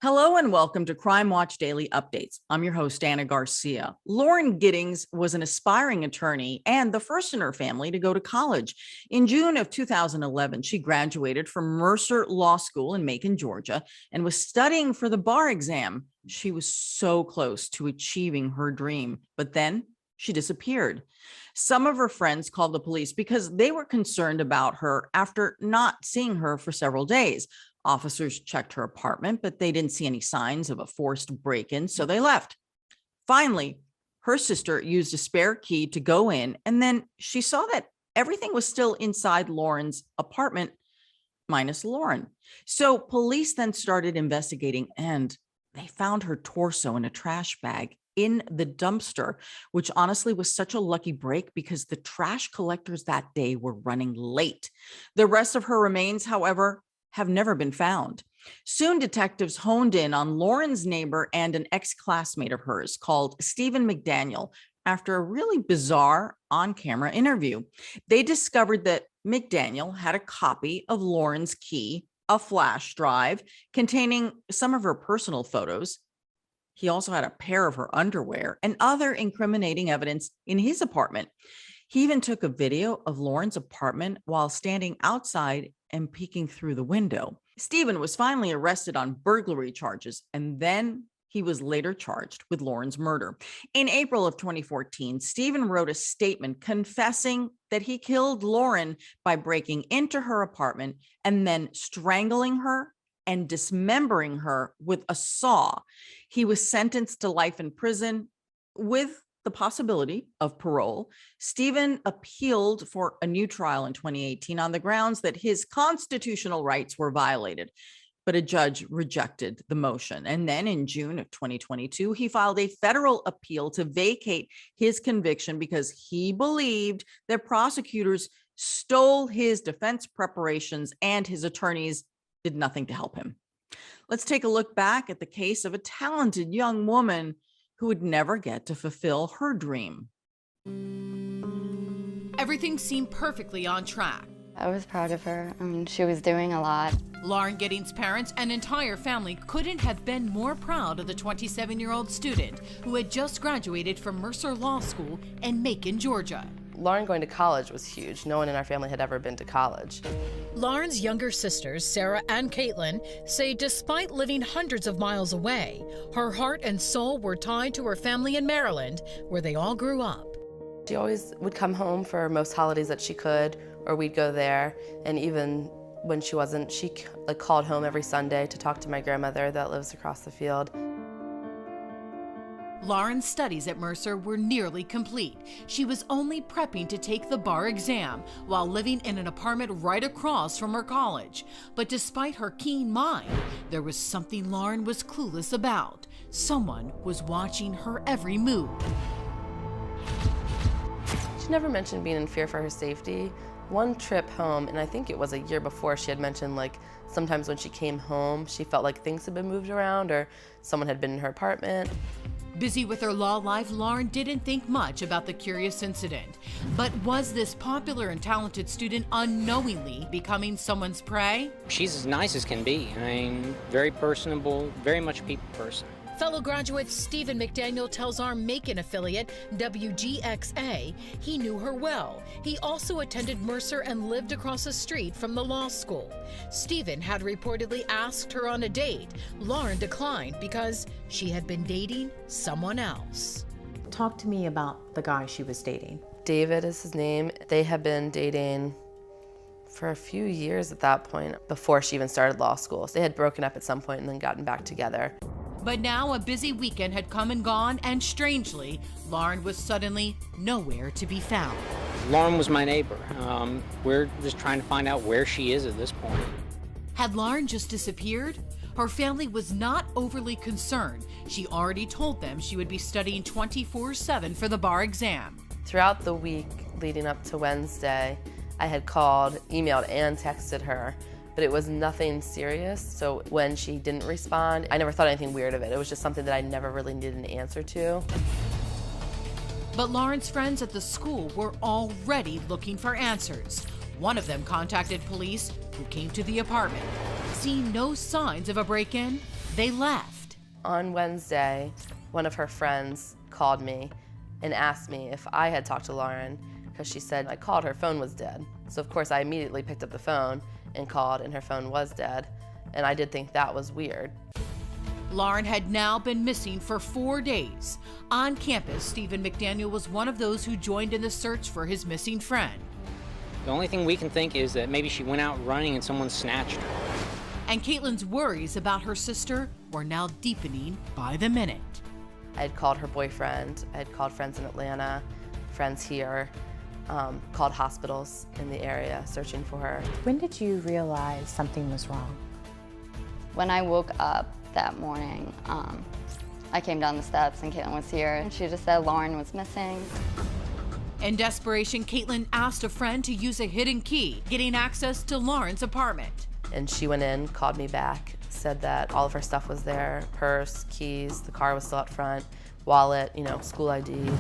Hello and welcome to Crime Watch Daily Updates. I'm your host, Anna Garcia. Lauren Giddings was an aspiring attorney and the first in her family to go to college. In June of 2011, she graduated from Mercer Law School in Macon, Georgia, and was studying for the bar exam. She was so close to achieving her dream, but then she disappeared. Some of her friends called the police because they were concerned about her after not seeing her for several days. Officers checked her apartment, but they didn't see any signs of a forced break-in, so they left. Finally, her sister used a spare key to go in, and then she saw that everything was still inside Lauren's apartment, minus Lauren. So police then started investigating, and they found her torso in a trash bag in the dumpster, which honestly was such a lucky break because the trash collectors that day were running late. The rest of her remains, however, have never been found. Soon, detectives honed in on Lauren's neighbor and an ex-classmate of hers called Stephen McDaniel after a really bizarre on-camera interview. They discovered that McDaniel had a copy of Lauren's key, a flash drive containing some of her personal photos. He also had a pair of her underwear and other incriminating evidence in his apartment. He even took a video of Lauren's apartment while standing outside and peeking through the window. Stephen was finally arrested on burglary charges, and then he was later charged with Lauren's murder. In April of 2014, Stephen wrote a statement confessing that he killed Lauren by breaking into her apartment and then strangling her and dismembering her with a saw. He was sentenced to life in prison with the possibility of parole. Stephen appealed for a new trial in 2018 on the grounds that his constitutional rights were violated, but a judge rejected the motion. And then in June of 2022, he filed a federal appeal to vacate his conviction because he believed that prosecutors stole his defense preparations and his attorneys did nothing to help him. Let's take a look back at the case of a talented young woman who would never get to fulfill her dream. Everything seemed perfectly on track. I was proud of her. She was doing a lot. Lauren Giddings' parents and entire family couldn't have been more proud of the 27-year-old student who had just graduated from Mercer Law School in Macon, Georgia. Lauren going to college was huge. No one in our family had ever been to college. Lauren's younger sisters, Sarah and Caitlin, say despite living hundreds of miles away, her heart and soul were tied to her family in Maryland, where they all grew up. She always would come home for most holidays that she could, or we'd go there. And even when she wasn't, she called home every Sunday to talk to my grandmother that lives across the field. Lauren's studies at Mercer were nearly complete. She was only prepping to take the bar exam while living in an apartment right across from her college. But despite her keen mind, there was something Lauren was clueless about. Someone was watching her every move. She never mentioned being in fear for her safety. One trip home, and I think it was a year before, she had mentioned sometimes when she came home, she felt like things had been moved around or someone had been in her apartment. Busy with her law life, Lauren didn't think much about the curious incident. But was this popular and talented student unknowingly becoming someone's prey? She's as nice as can be. Very personable, very much a people person. Fellow graduate Stephen McDaniel tells our Macon affiliate, WGXA, he knew her well. He also attended Mercer and lived across the street from the law school. Stephen had reportedly asked her on a date. Lauren declined because she had been dating someone else. Talk to me about the guy she was dating. David is his name. They had been dating for a few years at that point, before she even started law school. So they had broken up at some point and then gotten back together. But now a busy weekend had come and gone, and strangely, Lauren was suddenly nowhere to be found. Lauren was my neighbor. We're just trying to find out where she is at this point. Had Lauren just disappeared? Her family was not overly concerned. She already told them she would be studying 24/7 for the bar exam. Throughout the week leading up to Wednesday, I had called, emailed, and texted her, but it was nothing serious. So when she didn't respond, I never thought anything weird of it. It was just something that I never really needed an answer to. But Lauren's friends at the school were already looking for answers. One of them contacted police, who came to the apartment. Seeing no signs of a break-in, they left. On Wednesday, one of her friends called me and asked me if I had talked to Lauren, because she said I called, her phone was dead. So of course I immediately picked up the phone and called, and her phone was dead. And I did think that was weird. Lauren had now been missing for 4 days. On campus, Stephen McDaniel was one of those who joined in the search for his missing friend. The only thing we can think is that maybe she went out running and someone snatched her. And Caitlin's worries about her sister were now deepening by the minute. I had called her boyfriend, I had called friends in Atlanta, friends here, called hospitals in the area searching for her. When did you realize something was wrong? When I woke up that morning, I came down the steps and Caitlin was here, and she just said Lauren was missing. In desperation, Caitlin asked a friend to use a hidden key, getting access to Lauren's apartment. And she went in, called me back, said that all of her stuff was there, purse, keys, the car was still out front, wallet, school ID.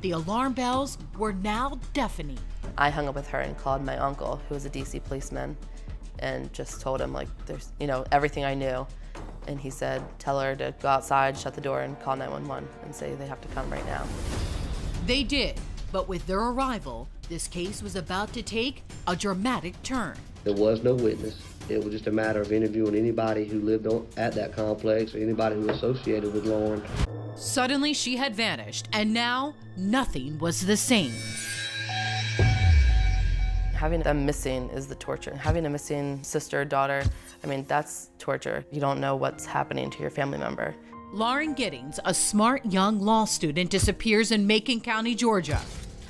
The alarm bells were now deafening. I hung up with her and called my uncle, who was a DC policeman, and just told him, there's, everything I knew. And he said, tell her to go outside, shut the door, and call 911 and say they have to come right now. They did, but with their arrival, this case was about to take a dramatic turn. There was no witness. It was just a matter of interviewing anybody who lived at that complex or anybody who was associated with Lauren. Suddenly, she had vanished, and now nothing was the same. Having them missing is the torture. Having a missing sister or daughter, that's torture. You don't know what's happening to your family member. Lauren Giddings, a smart young law student, disappears in Macon County, Georgia.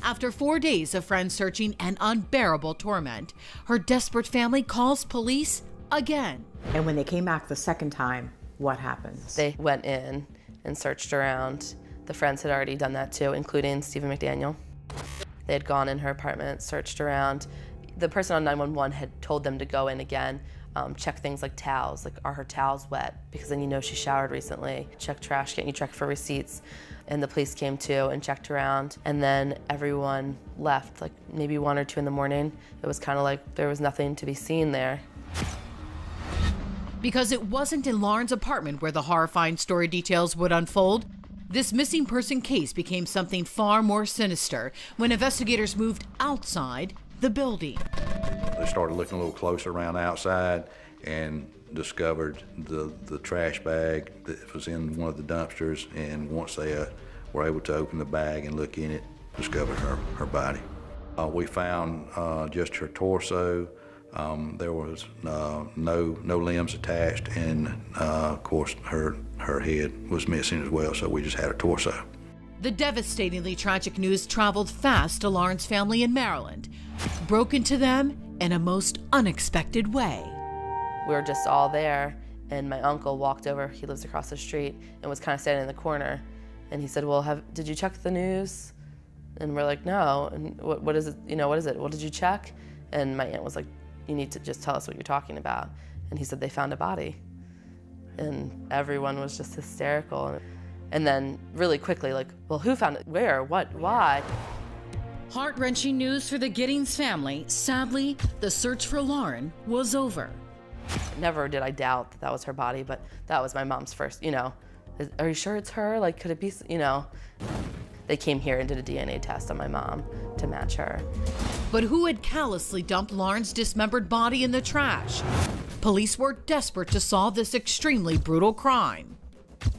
After 4 days of friends searching and unbearable torment, her desperate family calls police again. And when they came back the second time, what happens? They went in and searched around. The friends had already done that too, including Stephen McDaniel. They had gone in her apartment, searched around. The person on 911 had told them to go in again, check things like towels, are her towels wet? Because then she showered recently. Check trash can, you check for receipts. And the police came too and checked around. And then everyone left, maybe 1 or 2 in the morning. It was kind of like there was nothing to be seen there. Because it wasn't in Lauren's apartment where the horrifying story details would unfold, this missing person case became something far more sinister when investigators moved outside the building. They started looking a little closer around outside and discovered the trash bag that was in one of the dumpsters, and once they were able to open the bag and look in it, discovered her body. We found just her torso. There was no limbs attached, and of course her head was missing as well, so we just had her torso. The devastatingly tragic news traveled fast to Lauren's family in Maryland, broken to them in a most unexpected way. We were just all there, and my uncle walked over, he lives across the street, and was kind of standing in the corner. And he said, well, did you check the news? And we're like, no. And what is it? What is it? Well, did you check? And my aunt was like, you need to just tell us what you're talking about. And he said, they found a body. And everyone was just hysterical. And then really quickly, well, who found it? Where? What? Why? Heart-wrenching news for the Giddings family. Sadly, the search for Lauren was over. Never did I doubt that was her body, but that was my mom's first, are you sure it's her? Could it be, They came here and did a DNA test on my mom to match her. But who had callously dumped Lauren's dismembered body in the trash? Police were desperate to solve this extremely brutal crime.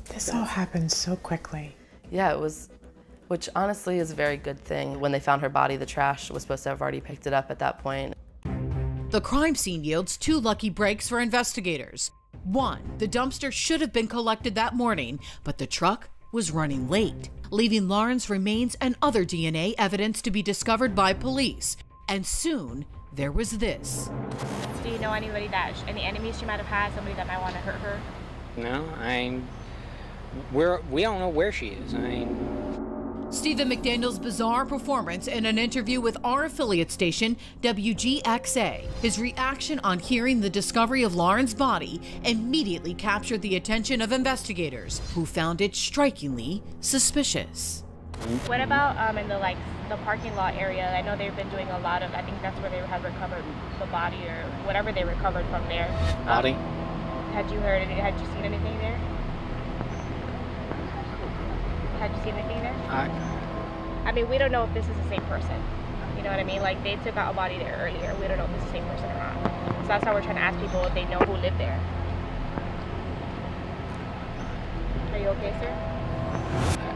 This all happened so quickly. Yeah, it was, which honestly is a very good thing. When they found her body, the trash was supposed to have already picked it up at that point. The crime scene yields 2 lucky breaks for investigators. 1, the dumpster should have been collected that morning, but the truck was running late, leaving Lauren's remains and other DNA evidence to be discovered by police. And soon, there was this. Do you know any enemies she might have had, somebody that might want to hurt her? No, we don't know where she is. Stephen McDaniel's bizarre performance in an interview with our affiliate station, WGXA. His reaction on hearing the discovery of Lauren's body immediately captured the attention of investigators, who found it strikingly suspicious. What about in the parking lot area? I know they've been doing a lot of, I think that's where they have recovered the body or whatever they recovered from there. Body? Had you heard it? Had you seen anything there? Had you seen anything there? I mean, we don't know if this is the same person. You know what I mean? Like, they took out a body there earlier. We don't know if it's the same person or not. So that's why we're trying to ask people if they know who lived there. Are you okay, sir?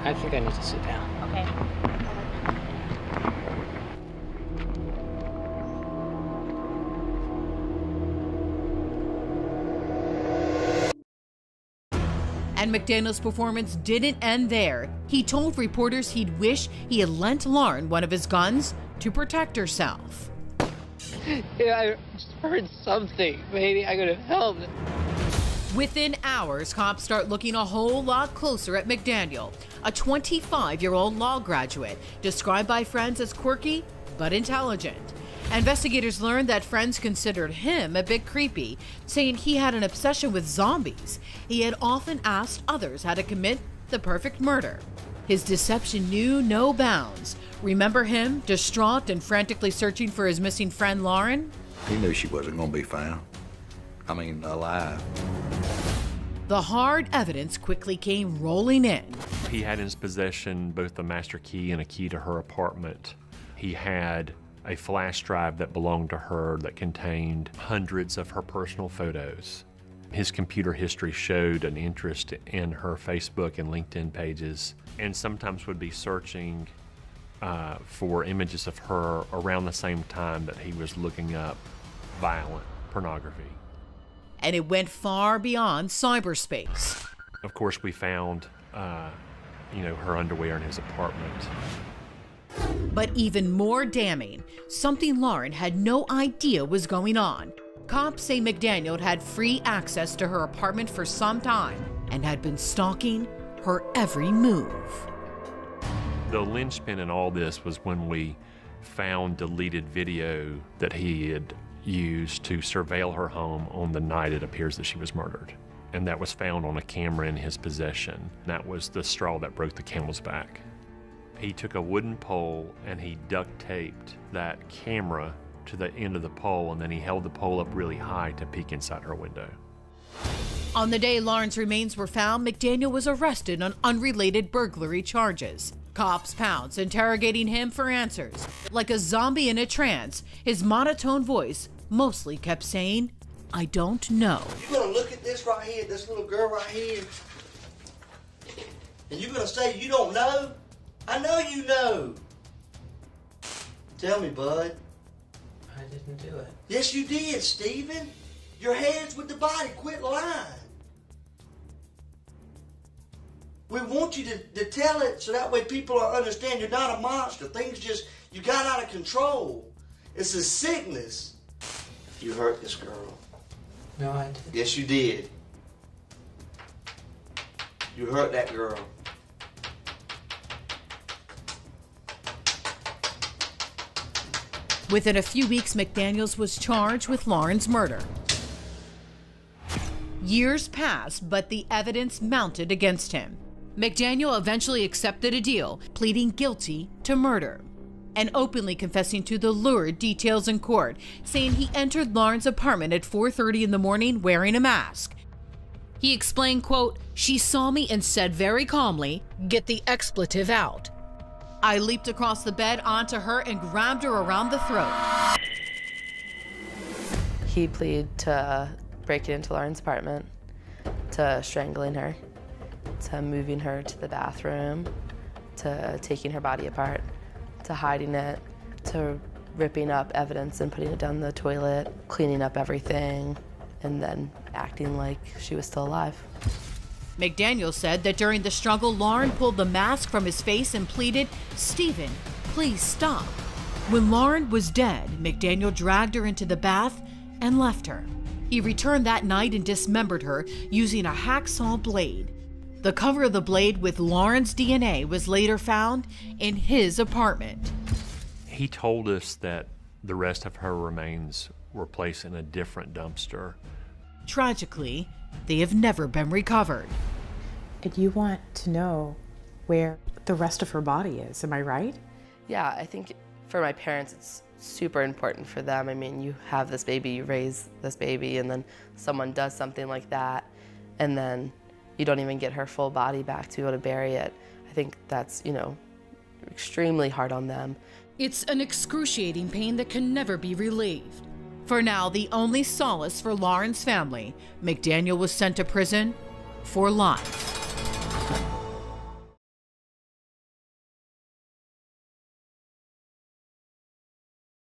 I think I need to sit down. Okay. And McDaniel's performance didn't end there. He told reporters he'd wish he had lent Lauren one of his guns to protect herself. Yeah, I just heard something. Maybe I could have helped. Within hours, cops start looking a whole lot closer at McDaniel, a 25-year-old law graduate, described by friends as quirky but intelligent. Investigators learned that friends considered him a bit creepy, saying he had an obsession with zombies. He had often asked others how to commit the perfect murder. His deception knew no bounds. Remember him, distraught and frantically searching for his missing friend Lauren? He knew she wasn't going to be found. I mean, alive. The hard evidence quickly came rolling in. He had in his possession both the master key and a key to her apartment. He had a flash drive that belonged to her that contained hundreds of her personal photos. His computer history showed an interest in her Facebook and LinkedIn pages, and sometimes would be searching for images of her around the same time that he was looking up violent pornography. And it went far beyond cyberspace. Of course, we found, her underwear in his apartment. But even more damning, something Lauren had no idea was going on. Cops say McDaniel had free access to her apartment for some time and had been stalking her every move. The linchpin in all this was when we found deleted video that he had used to surveil her home on the night it appears that she was murdered. And that was found on a camera in his possession. That was the straw that broke the camel's back. He took a wooden pole and he duct taped that camera to the end of the pole, and then he held the pole up really high to peek inside her window. On the day Lauren's remains were found, McDaniel was arrested on unrelated burglary charges. Cops pounced, interrogating him for answers. Like a zombie in a trance, his monotone voice mostly kept saying, "I don't know." You're gonna look at this right here, this little girl right here, and you're gonna say you don't know? I know you know. Tell me, bud. I didn't do it. Yes, you did, Stephen. Your head's with the body. Quit lying. We want you to tell it so that way people will understand you're not a monster. Things just, you got out of control. It's a sickness. You hurt this girl. No, I didn't. Yes, you did. You hurt that girl. Within a few weeks, McDaniels was charged with Lauren's murder. Years passed, but the evidence mounted against him. McDaniel eventually accepted a deal, pleading guilty to murder and openly confessing to the lurid details in court, saying he entered Lauren's apartment at 4:30 in the morning wearing a mask. He explained, quote, "She saw me and said very calmly, 'Get the expletive out.' I leaped across the bed onto her and grabbed her around the throat." He pleaded to breaking into Lauren's apartment, to strangling her, to moving her to the bathroom, to taking her body apart, to hiding it, to ripping up evidence and putting it down the toilet, cleaning up everything, and then acting like she was still alive. McDaniel said that during the struggle, Lauren pulled the mask from his face and pleaded, "Stephen, please stop." When Lauren was dead, McDaniel dragged her into the bath and left her. He returned that night and dismembered her using a hacksaw blade. The cover of the blade with Lauren's DNA was later found in his apartment. He told us that the rest of her remains were placed in a different dumpster. Tragically, they have never been recovered. And you want to know where the rest of her body is, am I right? Yeah, I think for my parents it's super important for them. I mean, you have this baby, you raise this baby, and then someone does something like that, and then you don't even get her full body back to be able to bury it. I think that's, extremely hard on them. It's an excruciating pain that can never be relieved. For now, the only solace for Lauren's family, McDaniel was sent to prison for life.